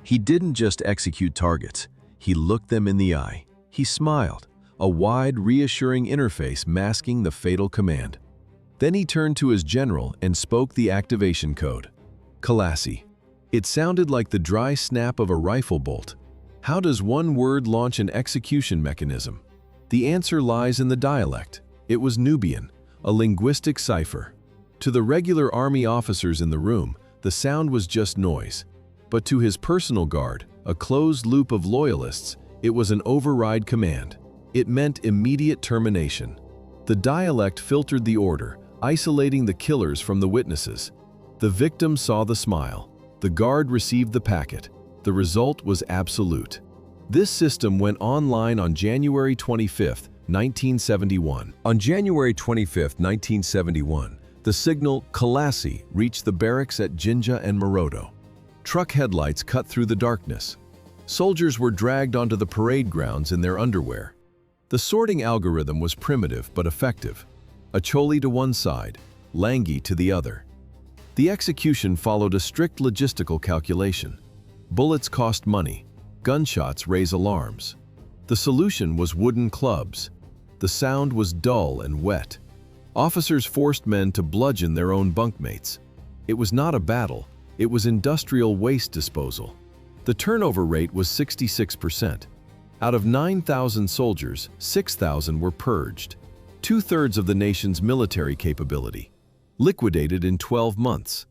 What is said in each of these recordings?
He didn't just execute targets. He looked them in the eye. He smiled, a wide, reassuring interface masking the fatal command. Then he turned to his general and spoke the activation code. Kalasi. It sounded like the dry snap of a rifle bolt. How does one word launch an execution mechanism? The answer lies in the dialect. It was Nubian, a linguistic cipher. To the regular army officers in the room, the sound was just noise. But to his personal guard, a closed loop of loyalists, it was an override command. It meant immediate termination. The dialect filtered the order, isolating the killers from the witnesses. The victim saw the smile. The guard received the packet. The result was absolute. This system went online on January 25, 1971. On January 25, 1971, the signal Kalasi reached the barracks at Jinja and Morodo. Truck headlights cut through the darkness. Soldiers were dragged onto the parade grounds in their underwear. The sorting algorithm was primitive but effective. Acholi to one side, Langi to the other. The execution followed a strict logistical calculation. Bullets cost money. Gunshots raise alarms. The solution was wooden clubs. The sound was dull and wet. Officers forced men to bludgeon their own bunkmates. It was not a battle. It was industrial waste disposal. The turnover rate was 66%. Out of 9,000 soldiers, 6,000 were purged. 2/3 of the nation's military capability. Liquidated in 12 months.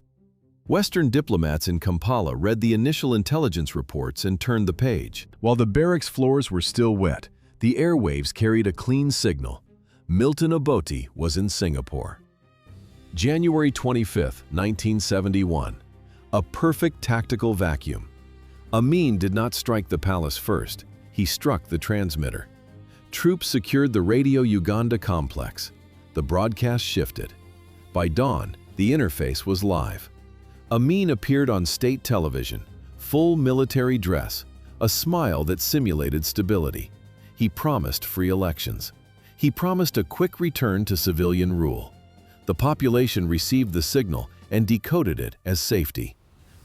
Western diplomats in Kampala read the initial intelligence reports and turned the page. While the barracks floors were still wet, the airwaves carried a clean signal. Milton Obote was in Singapore. January 25, 1971. A perfect tactical vacuum. Amin did not strike the palace first. He struck the transmitter. Troops secured the Radio Uganda complex. The broadcast shifted. By dawn, the interface was live. Amin appeared on state television, full military dress, a smile that simulated stability. He promised free elections. He promised a quick return to civilian rule. The population received the signal and decoded it as safety.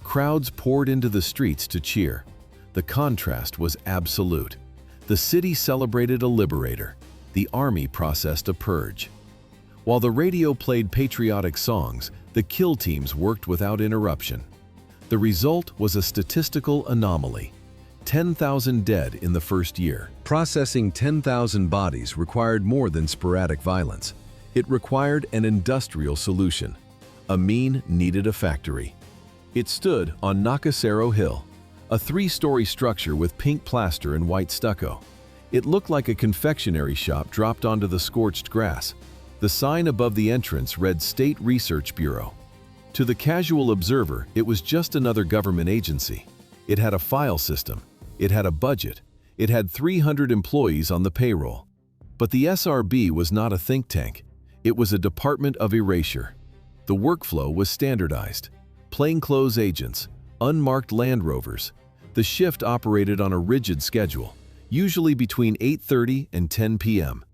Crowds poured into the streets to cheer. The contrast was absolute. The city celebrated a liberator. The army processed a purge. While the radio played patriotic songs, the kill teams worked without interruption. The result was a statistical anomaly. 10,000 dead in the first year. Processing 10,000 bodies required more than sporadic violence. It required an industrial solution. Amin needed a factory. It stood on Nakasero Hill, a 3-story structure with pink plaster and white stucco. It looked like a confectionery shop dropped onto the scorched grass. The sign above the entrance read State Research Bureau. To the casual observer, it was just another government agency. It had a file system. It had a budget. It had 300 employees on the payroll. But the SRB was not a think tank. It was a department of erasure. The workflow was standardized. Plainclothes agents, unmarked Land Rovers. The shift operated on a rigid schedule, usually between 8:30 and 10 p.m.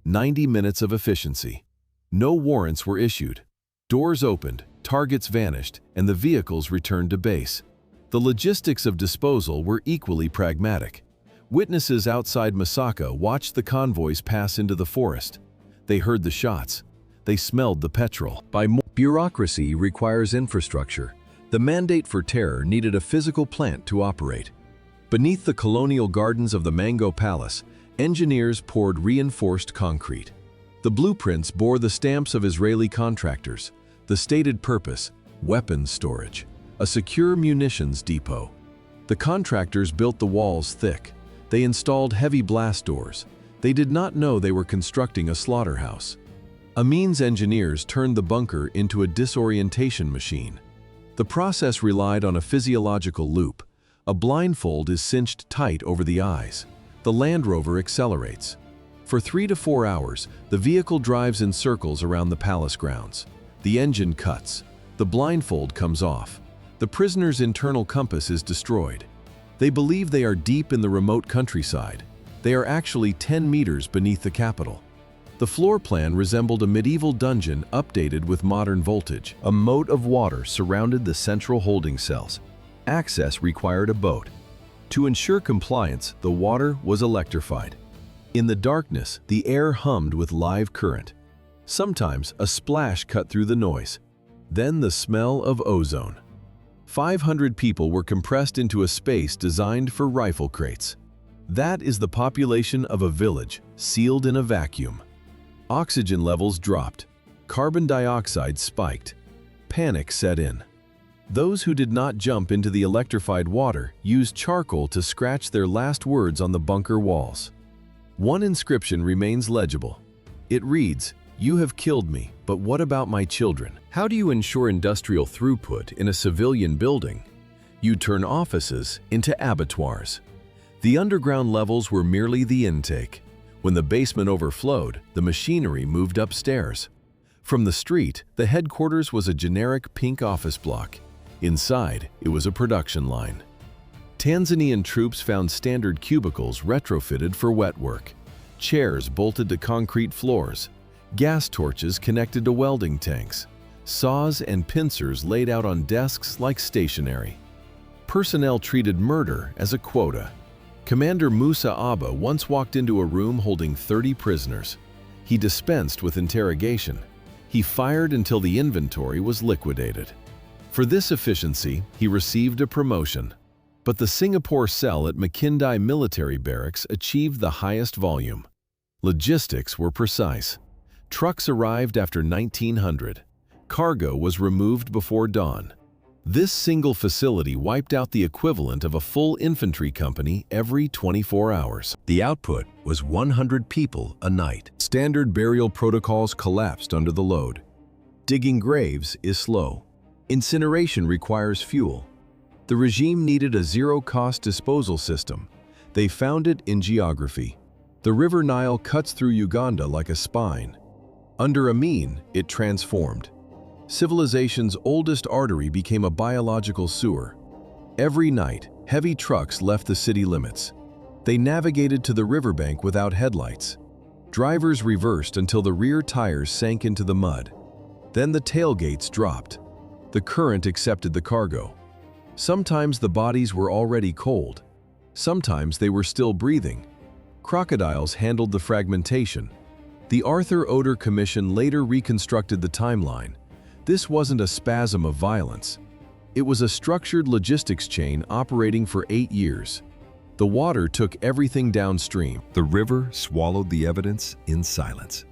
90 minutes of efficiency. No warrants were issued. Doors opened, targets vanished, and the vehicles returned to base. The logistics of disposal were equally pragmatic. Witnesses outside Masaka watched the convoys pass into the forest. They heard the shots. They smelled the petrol. Bureaucracy requires infrastructure. The mandate for terror needed a physical plant to operate. Beneath the colonial gardens of the Mango Palace, engineers poured reinforced concrete. The blueprints bore the stamps of Israeli contractors. The stated purpose, weapons storage, a secure munitions depot. The contractors built the walls thick. They installed heavy blast doors. They did not know they were constructing a slaughterhouse. Amin's engineers turned the bunker into a disorientation machine. The process relied on a physiological loop. A blindfold is cinched tight over the eyes. The Land Rover accelerates. For 3 to 4 hours, the vehicle drives in circles around the palace grounds. The engine cuts. The blindfold comes off. The prisoner's internal compass is destroyed. They believe they are deep in the remote countryside. They are actually 10 meters beneath the capital. The floor plan resembled a medieval dungeon updated with modern voltage. A moat of water surrounded the central holding cells. Access required a boat. To ensure compliance, the water was electrified. In the darkness, the air hummed with live current. Sometimes a splash cut through the noise. Then the smell of ozone. 500 people were compressed into a space designed for rifle crates. That is the population of a village, sealed in a vacuum. Oxygen levels dropped. Carbon dioxide spiked. Panic set in. Those who did not jump into the electrified water used charcoal to scratch their last words on the bunker walls. One inscription remains legible. It reads, "You have killed me, but what about my children?" How do you ensure industrial throughput in a civilian building? You turn offices into abattoirs. The underground levels were merely the intake. When the basement overflowed, the machinery moved upstairs. From the street, the headquarters was a generic pink office block. Inside, it was a production line. Tanzanian troops found standard cubicles retrofitted for wet work, chairs bolted to concrete floors, gas torches connected to welding tanks, saws and pincers laid out on desks like stationery. Personnel treated murder as a quota. Commander Musa Abba once walked into a room holding 30 prisoners. He dispensed with interrogation. He fired until the inventory was liquidated. For this efficiency, he received a promotion. But the Singapore cell at Makindye Military Barracks achieved the highest volume. Logistics were precise. Trucks arrived after 1900. Cargo was removed before dawn. This single facility wiped out the equivalent of a full infantry company every 24 hours. The output was 100 people a night. Standard burial protocols collapsed under the load. Digging graves is slow. Incineration requires fuel. The regime needed a zero-cost disposal system. They found it in geography. The River Nile cuts through Uganda like a spine. Under Amin, it transformed. Civilization's oldest artery became a biological sewer. Every night, heavy trucks left the city limits. They navigated to the riverbank without headlights. Drivers reversed until the rear tires sank into the mud. Then the tailgates dropped. The current accepted the cargo. Sometimes the bodies were already cold. Sometimes they were still breathing. Crocodiles handled the fragmentation. The Arthur Oder Commission later reconstructed the timeline. This wasn't a spasm of violence. It was a structured logistics chain operating for 8 years. The water took everything downstream. The river swallowed the evidence in silence.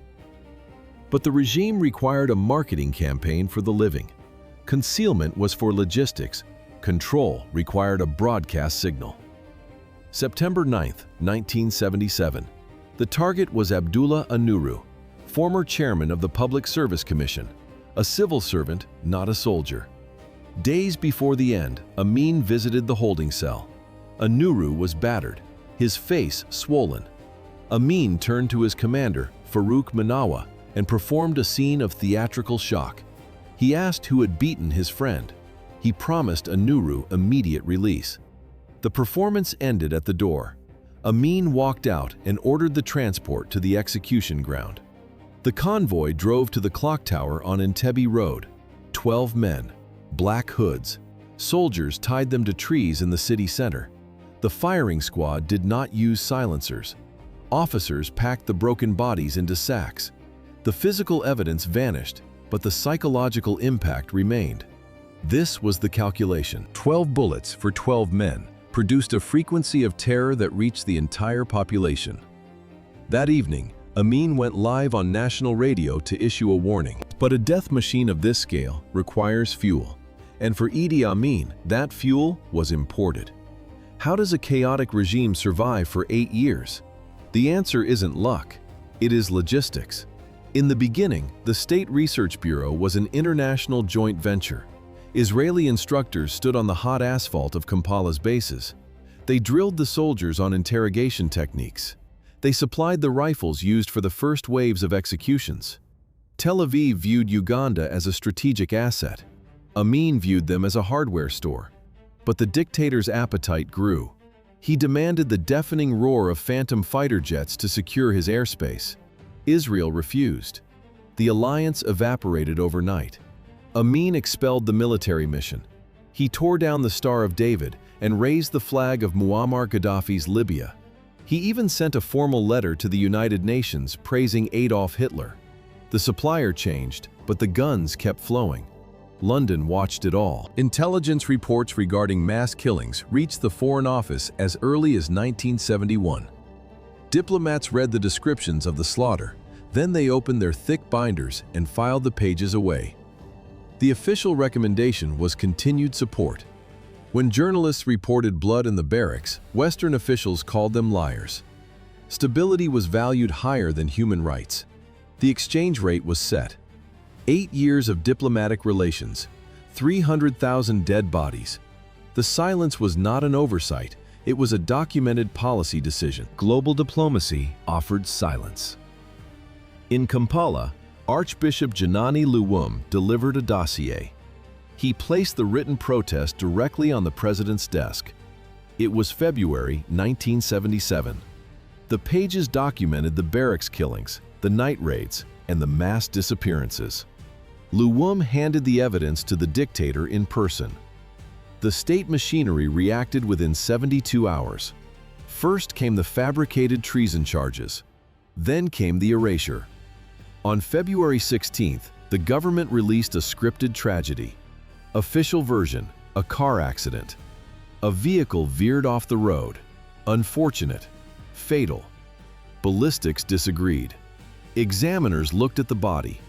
But the regime required a marketing campaign for the living. Concealment was for logistics. Control required a broadcast signal. September 9, 1977. The target was Abdullah Anuru, former chairman of the Public Service Commission, a civil servant, not a soldier. Days before the end, Amin visited the holding cell. Anuru was battered, his face swollen. Amin turned to his commander, Farouk Manawa, and performed a scene of theatrical shock. He asked who had beaten his friend. He promised Anuru immediate release. The performance ended at the door. Amin walked out and ordered the transport to the execution ground. The convoy drove to the clock tower on Entebbe Road. 12 men, black hoods. Soldiers tied them to trees in the city center. The firing squad did not use silencers. Officers packed the broken bodies into sacks. The physical evidence vanished, but the psychological impact remained. This was the calculation. 12 bullets for 12 men produced a frequency of terror that reached the entire population. That evening, Amin went live on national radio to issue a warning. But a death machine of this scale requires fuel. And for Idi Amin, that fuel was imported. How does a chaotic regime survive for 8 years? The answer isn't luck. It is logistics. In the beginning, the State Research Bureau was an international joint venture. Israeli instructors stood on the hot asphalt of Kampala's bases. They drilled the soldiers on interrogation techniques. They supplied the rifles used for the first waves of executions. Tel Aviv viewed Uganda as a strategic asset. Amin viewed them as a hardware store. But the dictator's appetite grew. He demanded the deafening roar of phantom fighter jets to secure his airspace. Israel refused. The alliance evaporated overnight. Amin expelled the military mission. He tore down the Star of David and raised the flag of Muammar Gaddafi's Libya. He even sent a formal letter to the United Nations praising Adolf Hitler. The supplier changed, but the guns kept flowing. London watched it all. Intelligence reports regarding mass killings reached the Foreign Office as early as 1971. Diplomats read the descriptions of the slaughter. Then they opened their thick binders and filed the pages away. The official recommendation was continued support. When journalists reported blood in the barracks, Western officials called them liars. Stability was valued higher than human rights. The exchange rate was set. 8 years of diplomatic relations, 300,000 dead bodies. The silence was not an oversight, it was a documented policy decision. Global diplomacy offered silence. In Kampala, Archbishop Janani Luwum delivered a dossier. He placed the written protest directly on the president's desk. It was February 1977. The pages documented the barracks killings, the night raids, and the mass disappearances. Luwum handed the evidence to the dictator in person. The state machinery reacted within 72 hours. First came the fabricated treason charges. Then came the erasure. On February 16th, the government released a scripted tragedy. Official version: a car accident. A vehicle veered off the road. Unfortunate. Fatal. Ballistics disagreed. Examiners looked at the body.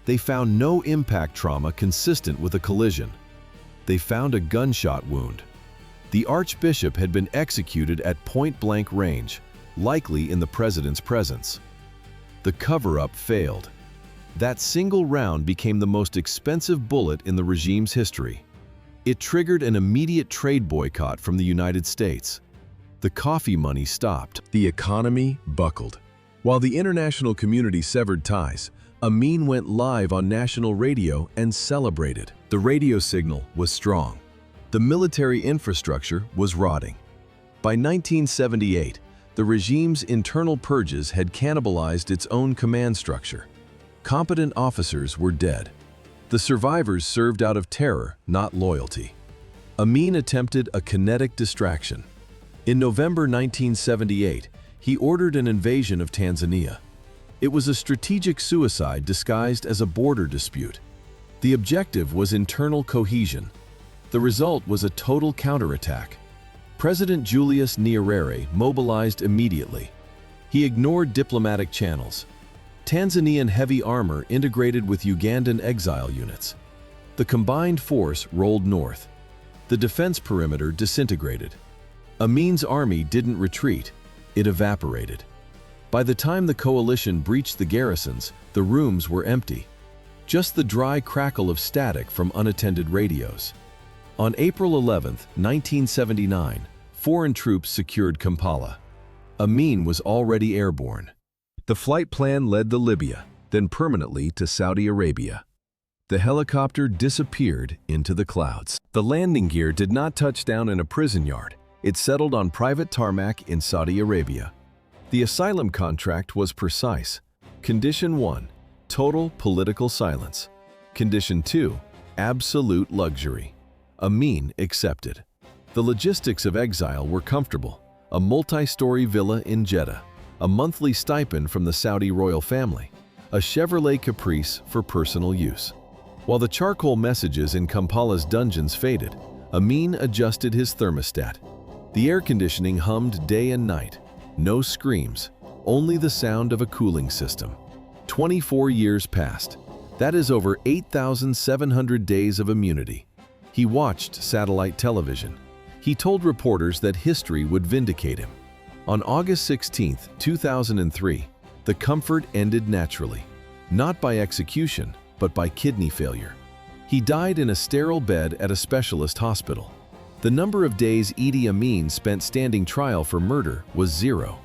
They found no impact trauma consistent with a collision. They found a gunshot wound. The archbishop had been executed at point-blank range, likely in the president's presence. The cover-up failed. That single round became the most expensive bullet in the regime's history. It triggered an immediate trade boycott from the United States. The coffee money stopped. The economy buckled. While the international community severed ties, Amin went live on national radio and celebrated. The radio signal was strong. The military infrastructure was rotting. By 1978, the regime's internal purges had cannibalized its own command structure. Competent officers were dead. The survivors served out of terror, not loyalty. Amin attempted a kinetic distraction. In November 1978, he ordered an invasion of Tanzania. It was a strategic suicide disguised as a border dispute. The objective was internal cohesion. The result was a total counterattack. President Julius Nyerere mobilized immediately. He ignored diplomatic channels. Tanzanian heavy armor integrated with Ugandan exile units. The combined force rolled north. The defense perimeter disintegrated. Amin's army didn't retreat, it evaporated. By the time the coalition breached the garrisons, the rooms were empty. Just the dry crackle of static from unattended radios. On April 11, 1979, foreign troops secured Kampala. Amin was already airborne. The flight plan led to Libya, then permanently to Saudi Arabia. The helicopter disappeared into the clouds. The landing gear did not touch down in a prison yard. It settled on private tarmac in Saudi Arabia. The asylum contract was precise. Condition 1, total political silence. Condition 2, absolute luxury. Amin accepted. The logistics of exile were comfortable. A multi-story villa in Jeddah, a monthly stipend from the Saudi royal family, a Chevrolet Caprice for personal use. While the charcoal messages in Kampala's dungeons faded, Amin adjusted his thermostat. The air conditioning hummed day and night. No screams, only the sound of a cooling system. 24 years passed. That is over 8,700 days of immunity. He watched satellite television. He told reporters that history would vindicate him. On August 16, 2003, the comfort ended naturally, not by execution, but by kidney failure. He died in a sterile bed at a specialist hospital. The number of days Idi Amin spent standing trial for murder was 0.